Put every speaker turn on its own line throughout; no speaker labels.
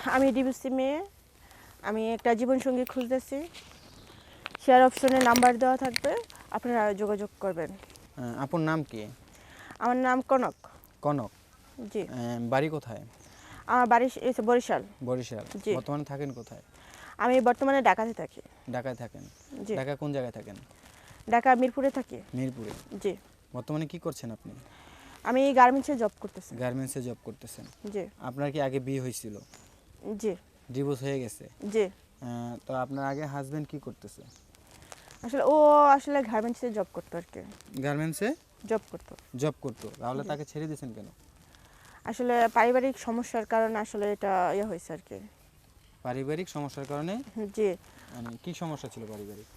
আমি ডিভোর্সি মেয়ে। আমি একটা জীবনসঙ্গী খুঁজতেছি। শেয়ার অপশনে নাম্বার দেওয়া থাকবে, আপনারা যোগাযোগ করবেন।
আপুর নাম কি?
আমার নাম কনক।
কনক।
জি।
বাড়ি কোথায়?
আমার বাড়ি বরিশাল।
বরিশাল।
জি।
বর্তমানে থাকেন কোথায়?
আমি বর্তমানে ঢাকাতে থাকি।
ঢাকায় থাকেন?
জি।
ঢাকা কোন জায়গায় থাকেন?
ঢাকা মিরপুরে থাকি।
মিরপুরে।
জি।
বর্তমানে কি করছেন আপনি?
আমি গার্মেন্টসে জব করতেছি।
গার্মেন্টসে জব করতেছেন।
জি।
আপনার কি আগে বিয়ে হয়েছিল?
জি।
ডিভোর্স হয়ে গেছে?
জি।
তো আপনার আগে হাজবেন্ড কি করতেছে?
আসলে ও আসলে গার্মেন্টসে জব করতো আর কি।
গার্মেন্টসে
জব করতো।
জব করতো, তাহলে তাকে ছেড়ে দিয়েছেন কেন?
আসলে পারিবারিক সমস্যার কারণে আসলে এটা হয়েছে আর কি।
পারিবারিক সমস্যার কারণে?
জি।
মানে কি সমস্যা ছিল পারিবারিক?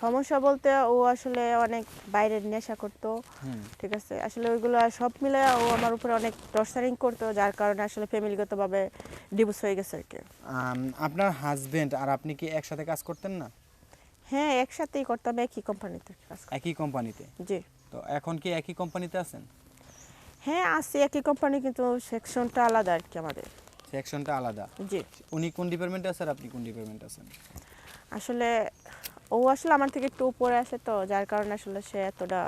সমস্যা বলতে ও আসলে অনেক বাইরের নেশা করতো। ঠিক আছে, আসলে ওইগুলো সব মিলে ও আমার উপরে অনেক টর্চারিং করতো, যার কারণে আসলে ফ্যামিলিগতভাবে ডিভোর্স হয়ে গেছে আর কি।
আপনার হাজবেন্ড আর আপনি কি একসাথে কাজ করতেন না?
হ্যাঁ, একসাথেই করতাম, একই কোম্পানিতে কাজ করতাম।
একই কোম্পানিতে?
জি।
তো এখন কি একই কোম্পানিতে আছেন?
হ্যাঁ, আছি একই কোম্পানি, কিন্তু সেকশনটা আলাদা আর কি আমাদের।
সেকশনটা আলাদা?
জি।
উনি কোন ডিপার্টমেন্টে আছে আর আপনি কোন ডিপার্টমেন্টে আছেন?
আসলে ও আসলে আমার থেকে একটু উপরে আছে, তো যার কারণে আসলে সে এতটা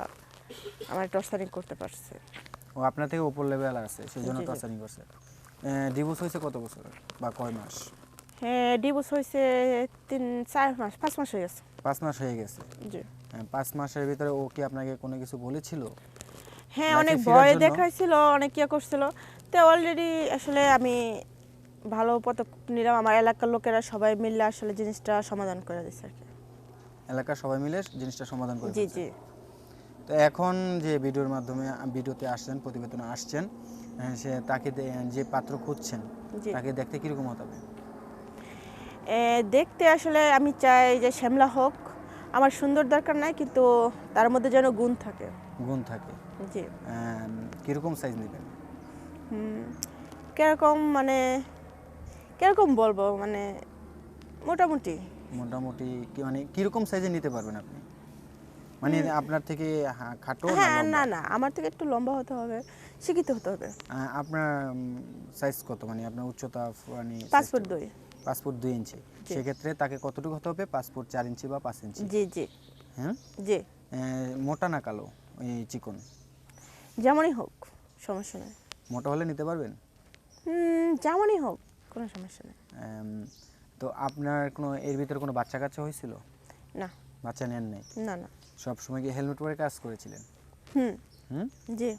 আমার টর্চারিং করতে পারছে।
ও আপনার থেকে উপর লেভেল আছে, সেই জন্য
জি, জি।
টর্চারিং করছে। ডিভোর্স হয়েছে কত বছর বা কয় মাস?
হ্যাঁ, ডিভোর্স হয়েছে 3-4 মাস, 5 মাস হয়ে গেছে।
5 মাস হয়ে গেছে?
জি।
5 মাসের ভিতরে ও কি আপনাকে কোনো কিছু বলেছিল
হ্যাঁ,
লাইফে
অনেক
ফেরার
ভয়
জন্য?
দেখাইছিল, অনেক ইয়ে করছিল। তো অলরেডি আসলে আমি ভালো পদক্ষেপ নিলাম, আমার এলাকার লোকেরা সবাই মিলে আসলে জিনিসটা সমাধান করে দিচ্ছে আর কি।
এলাকার সবাই মিলে জিনিসটা সমাধান করে
জি,
ফেলছে?
জি।
তো এখন যে ভিডিওর মাধ্যমে ভিডিওতে আসছেন, প্রতিবেদনে আসছেন, সে তাকে যে পাত্র খুঁজছেন
জি।
তাকে দেখতে কীরকম হতে হবে?
দেখতে আসলে আমি চাই যে শ্যামলা হোক, আমার সুন্দর দরকার নাই, কিন্তু তার মধ্যে যেন গুণ থাকে।
গুণ থাকে?
জি।
কীরকম সাইজ নেবেন?
কিরকম মানে, কিরকম বলবো মানে, মোটামুটি।
মোটামুটি কি মানে কীরকম সাইজে নিতে পারবেন আপনি? মানে আপনার থেকে খাটো না
হ্যাঁ,
লম্বা?
না না, আমার থেকে একটু লম্বা হতে হবে, শিক্ষিত হতে হবে।
আপনার সাইজ কত, মানে আপনার উচ্চতা মানে
5
সাইজটা
ফুট
কত?
2।
5 ফুট 2 ইঞ্চি।
জি।
সেক্ষেত্রে তাকে কতটুকু হতে হবে? 5 ফুট 4 ইঞ্চি বা 5 ইঞ্চি?
জি, জি।
হ্যাঁ।
জি।
মোটা না কালো, এই চিকন?
যেমনই হোক, সমস্যা নেই।
মোটা হলে নিতে পারবেন?
যেমনই হোক, কোনো সমস্যা নেই।
তো আপনার কোনো এর ভিতরে কোনো বাচ্চা কাচ্চা হয়েছিল?
না।
বাচ্চা নেন নাই?
না, না।
সব সময় কি হেলমেট পরে কাজ করেছিলেন?
হুম।
হুম।
জি।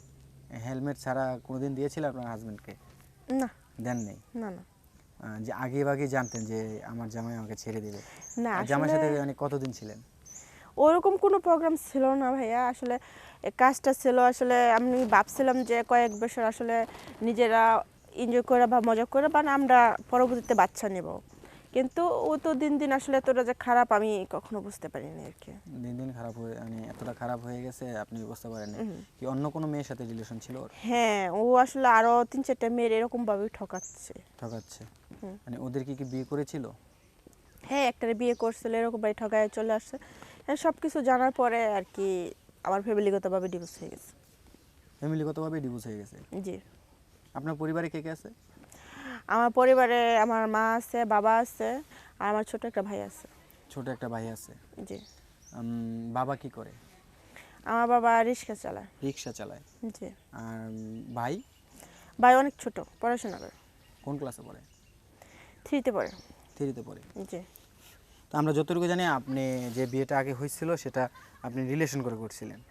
হেলমেট ছাড়া কোনোদিন দিয়েছিলেন আপনার হাজবেন্ডকে?
না।
দেন নেই?
না, না।
যে আগে ভাগে জানতেন যে আমার জামাই আমাকে ছেড়ে দেবে?
না,
জামাইয়ের
আসলে
সাথে মানে কতদিন ছিলেন?
ওরকম কোনো প্রোগ্রাম ছিল না ভাইয়া। আসলে কাজটা ছিল, আসলে আমি ভাবছিলাম যে কয়েক বছর আসলে নিজেরা এনজয় করে বা মজা করে বা আমরা পরবর্তীতে বাচ্চা নেব, কিন্তু ও তো দিন দিন আসলে এতটা যে খারাপ আমি কখনো বুঝতে পারিনি আর কি।
দিন দিন খারাপ হয়ে মানে এতটা খারাপ হয়ে গেছে আপনি বুঝতে পারেননি? কি অন্য কোনো মেয়ের সাথে রিলেশন ছিল ওর?
হ্যাঁ, ও আসলে আরো 3-4টা মেয়ের এরকম ভাবে ঠকাচ্ছে।
ঠকাচ্ছে? মানে ওদের কি বিয়ে করেছিল?
হ্যাঁ, একটারে বিয়ে করছিল, এরকম ভাবে ঠকায় চলে আসছে। হ্যাঁ, সব কিছু জানার পরে আর কি আমার ফ্যামিলিগতভাবে ডিভোর্স হয়ে গেছে।
ফ্যামিলিগতভাবে ডিভোর্স হয়ে গেছে?
জি।
আপনার পরিবারে কে কে আছে?
আমার পরিবারে আমার মা আছে, বাবা আছে, আর আমার ছোট একটা ভাই আছে।
ছোট একটা ভাই আছে?
জি।
বাবা কি করে?
আমার বাবা রিক্সা চালায়।
রিক্সা চালায়?
জি।
আর ভাই?
ভাই অনেক ছোট, পড়াশোনা করে।
কোন ক্লাসে পড়ে?
3তে পড়ে।
3তে পড়ে?
জি।
তো আমরা যতটুকু জানি আপনি যে বিয়েটা আগে হয়েছিল সেটা আপনি রিলেশন করে করছিলেন?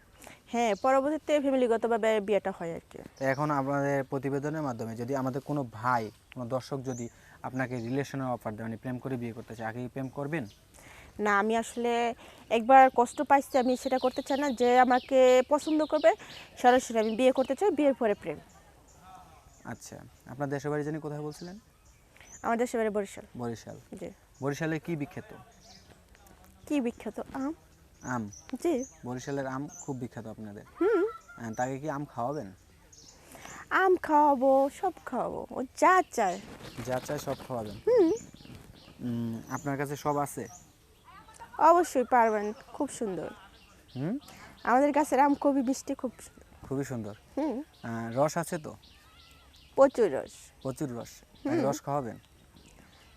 হ্যাঁ, পরবর্তীতে ফ্যামিলিগতভাবে বিয়েটা হয় আর কি।
তো এখন আমাদের প্রতিবেদনের মাধ্যমে যদি আমাদের কোনো ভাই, কোনো দর্শক যদি আপনাকে রিলেশনের অফার দেয়, মানে প্রেম করে বিয়ে করতে চায়, আগে কি প্রেম করবেন?
না, আমি আসলে একবার কষ্ট পাইছি, আমি সেটা করতে চাই না। যে আমাকে পছন্দ করবে সরাসরি আমি বিয়ে করতে চাই, বিয়ের পরে প্রেম।
আচ্ছা, আপনার দেশের বাড়ি জানি কোথায় বলছিলেন?
আমার দেশের বাড়ি বরিশাল।
বরিশাল।
জি।
বরিশালের কি বিখ্যাত?
কি বিখ্যাত? আম।
আম?
জি।
বরিশালের আম খুব বিখ্যাত আপনাদের? তাকে কি আম খাওয়াবেন?
আম খাওয়াবো, সব খাওয়াবো, ও যা চায়।
যা চায় সব খাওয়াবেন? আপনার কাছে সব আছে?
অবশ্যই পারবেন, খুব সুন্দর।
হুম।
আমাদের গাছের আম খুবই মিষ্টি, খুব সুন্দর।
খুবই সুন্দর।
হুম।
রস আছে তো?
প্রচুর রস।
প্রচুর রস? রস খাওয়াবেন?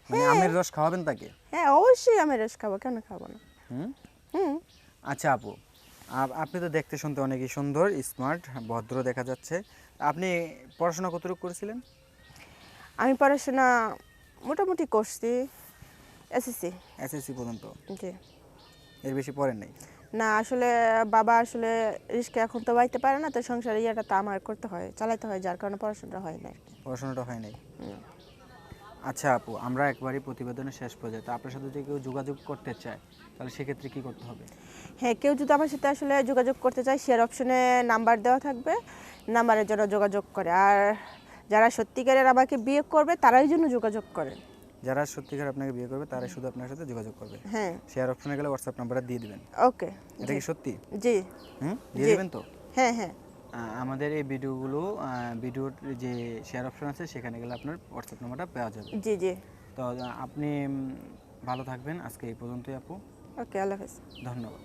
মানে আমের রস খাওয়াবেন তাকে?
হ্যাঁ অবশ্যই আমি রস খাবো, কেন খাবো না।
হুম।
হুম।
আচ্ছা আপু, আপনি তো দেখতে শুনতে অনেকই সুন্দর, স্মার্ট, ভদ্র দেখা যাচ্ছে। আপনি পড়াশোনা কতটুকু করেছিলেন?
আমি পড়াশোনা মোটামুটি করছি, এসএসসি।
এসএসসি পর্যন্ত?
জি।
এর বেশি পড়েন নাই?
না আসলে বাবা আসলে রিস্কে এখন তো বাইতে পারে না, তো সংসার ইয়েটা তো আমার করতে হয়, চালাতে হয়, যার কারণে পড়াশোনাটা হয় না আর কি।
পড়াশোনাটা হয় নাই?
হুম।
আচ্ছা আপু, আমরা একবারই প্রতিবেদনের শেষ পর্যায়ে, তো আপনার সাথে যদি কেউ যোগাযোগ করতে চায় তাহলে সেক্ষেত্রে কি করতে হবে?
হ্যাঁ, কেউ যদি আমার সাথে আসলে যোগাযোগ করতে চায়, শেয়ার অপশনে নাম্বার দেওয়া থাকবে, নাম্বারের জন্য যোগাযোগ করে। আর যারা সত্যিকারের আমাকে বিয়ে করবে তারাই জন্য যোগাযোগ করে।
যারা সত্যিকার আপনাকে বিয়ে করবে তারাই শুধু আপনার সাথে যোগাযোগ করবে।
হ্যাঁ।
শেয়ার অপশনে গেলে হোয়াটসঅ্যাপ নাম্বারটা দিয়ে দিবেন।
ওকে।
এটা কি সত্যি?
জি।
দিয়ে
জি।
দিবেন তো?
হ্যাঁ হ্যাঁ।
আমাদের এই ভিডিওগুলো, ভিডিওর যে শেয়ার অপশন আছে সেখানে গেলে আপনার হোয়াটসঅ্যাপ নাম্বারটা পাওয়া যাবে।
জি জি।
তো আপনি ভালো থাকবেন। আজকে এই পর্যন্তই আপু।
ওকে, আল্লাহ হাফেজ।
ধন্যবাদ।